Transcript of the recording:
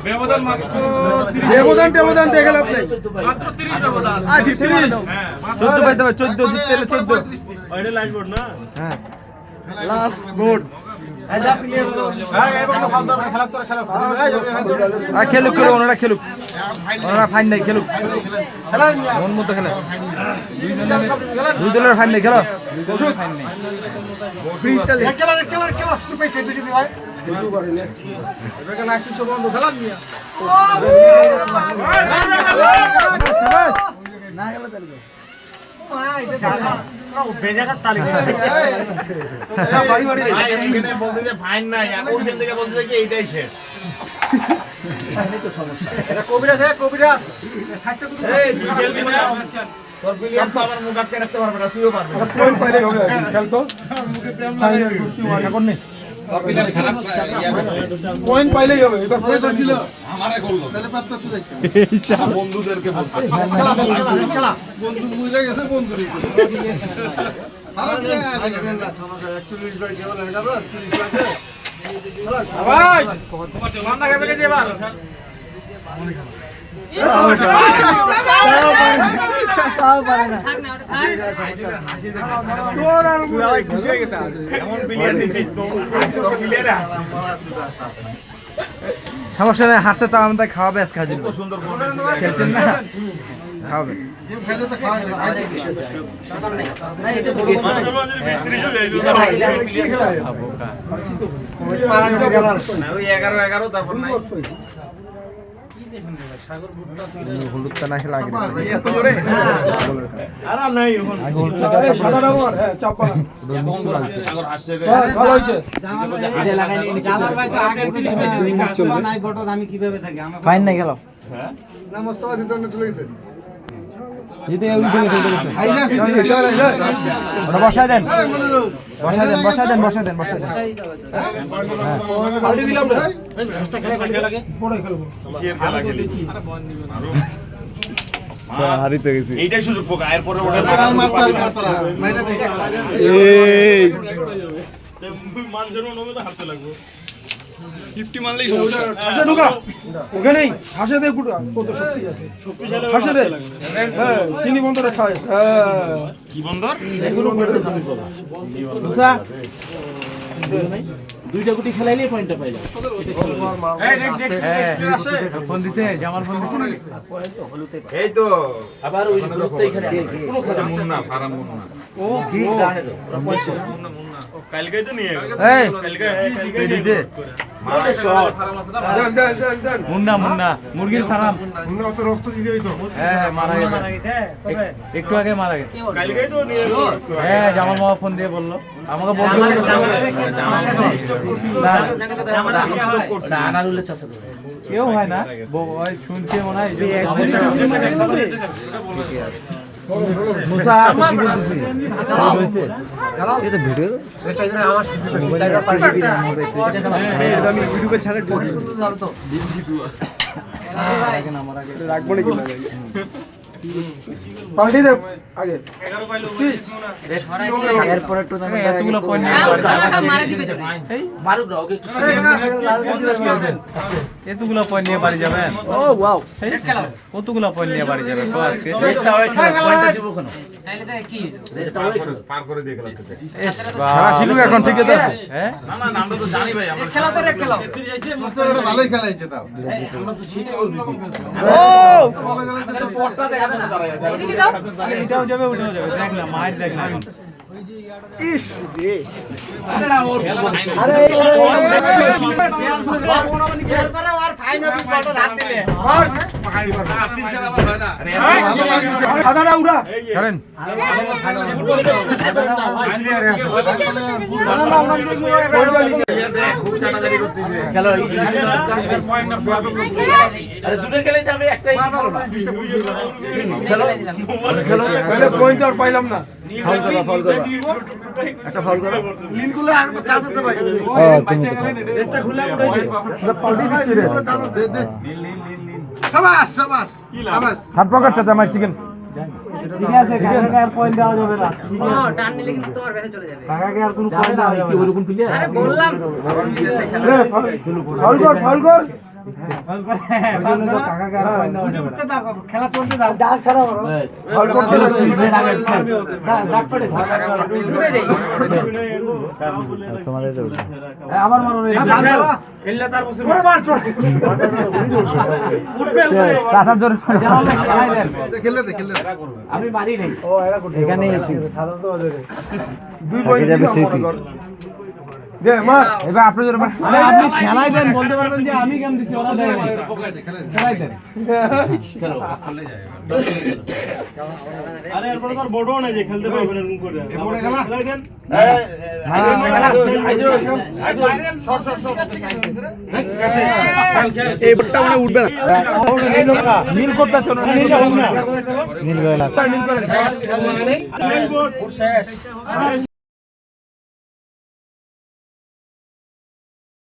ব্যবধান মাত্র ব্যবধান দেখে লাভ নেই, মাত্র 30 ব্যবধান। আর 30 হ্যাঁ 14 পাইতে হবে, 14 দিতে হলে 14। ওইটা লাস্ট বোর্ড না? হ্যাঁ লাস্ট গোল। খেলুক খেলুক ওনারা খেলুক, ওনারা ফাইন নাই খেলুক, মন মতো খেলে। দুই দলের ফাইন নাই, খেলো। ফাইন নাই, ওইখান থেকে বলতে কি এইটাই শেষ। তোর বিলিয়ন তো আমার মুখ আটকে রাখতে পারবে না, তুইও পারবি না। পয়েন্ট পাইলেই হবে, খেল তো পয়েন্ট পাইলেই হবে। এবার পয়েন্ট ছিল আমারে করলো তাহলে প্রাপ্ত বন্ধুদেরকে বলছে খেলা বন্ধু বুঝে গেছে বন্ধু ভাই রান্না খাবে কে এবার? সমস্যা নেই, হাতে তো আমাদের খাওয়াবে, আজকে খাওয়া যাবে। খেলছেন না, খাওয়াবে। তারপর নাই হলুদটা না খেলে আগে সাগর হাসছে রে। ভালো হয়েছে। ফাইন নাই খেলো। বসায় দেন, বসায় দেন। হারিতে গেছি এইটাই সুযোগ পোকা এরপরে ওটা এই মানুষের মনে তো হারতে লাগবে 50 মারলেই হাসে ঢুকা ওখানেই হাসে দে কত শক্তি আছে হাসে রে। হ্যাঁ চিনি বন্ধরে খায়। হ্যাঁ কি বন্দর দুইটা গুটি খেলাইলে পয়েন্টটা পাইলা। এই নেক্সট আসে ফোন দিতে, জামাল ফোন দিতে। এই তো আবার ওই হলুদটা এখানে কোন খেলা মুন্না ফারাম মুন্না ও কি জানে তো ওরা পয়েন্ট কালকেই তো নিয়ে গেল এই কালকে দিছে মারে শট দেন মুন্না মুরগির ফার্ম। মুন্না তো রক্ত দিতে হইতো। হ্যাঁ মারা গেছে, একটু আগে মারা গেছে। কালকেই তো নিয়ে গেল হ্যাঁ জামাল মামা ফোন দিয়ে বললো, আমাকে বললো আনারুলের চাষা তো কেউ হয় না, ওই শুনছে মনে হয় মুসা ভিডিও আমি ইউটিউবে ছাড়ে রাখবো নাকি পাল্টি দে আগে 11 পাইলো এরপরে টুর্নামেন্ট এতগুলো পয়েন্ট এতগুলো পয়েন্ট নিয়ে বাড়ি যাবেন। ও ওয়াও কতগুলো পয়েন্ট নিয়ে বাড়ি যাবেন আজকে? পার করে দিয়ে গেলাম শিখুক এখন, ঠিক আছে। হ্যাঁ না না আমরা তো জানি ভাই আমরা এটা ভালোই খেলাইছে তাও। আমরা তো শিখে বলতেছি পটটা দেখাতে না দাঁড়ায় এটাও যাবে, ওটাও যাবে। দেখ না মার, দেখ না ইস রে খাদাটা উড়া করেন। আরে দুটো খেলে যাবে, একটাই খেলো না। তাহলে পয়েন্ট আর পাইলাম না। ফাউল করো একটা ফাউল করো। লিনগুলো আর চান্স আছে ভাই। তুমি তো এটা খুলে উড়াই দে। পাল্টি দিচ্ছি রে। শাবাশ শাবাশ শাবাশ। হাত পকেট চাচা মার চিকেন। ঠিক আছে, কাকাকে আর পয়েন্ট দেওয়া যাবে না। ঠিক আছে, টান নিলে কিন্তু তোমার ব্যাটে চলে যাবে। কাকাকে আর কোনো পয়েন্ট দেওয়া যাবে না। ওরকম প্লেয়ার আরে বললাম তো। ফাউল কর ফাউল কর। খেলে দে খেলে দে আমি মারি নাই এখানে দুই পয়েন্ট যাবে স্মৃতি দে মার এবার আপনি যদি আপনি খেলাই দেন বলতে পারবেন যে আমি কেন দিছি ওরা দেয় খেলাই দেন আরে এরপর তোর বড়ও নাই যে খেলতে পারবে না এরকম করে এ বড় খেলা খেলাই দেন এই বটটা মানে উঠবে না নীল করতে চলো নীল করে শেষ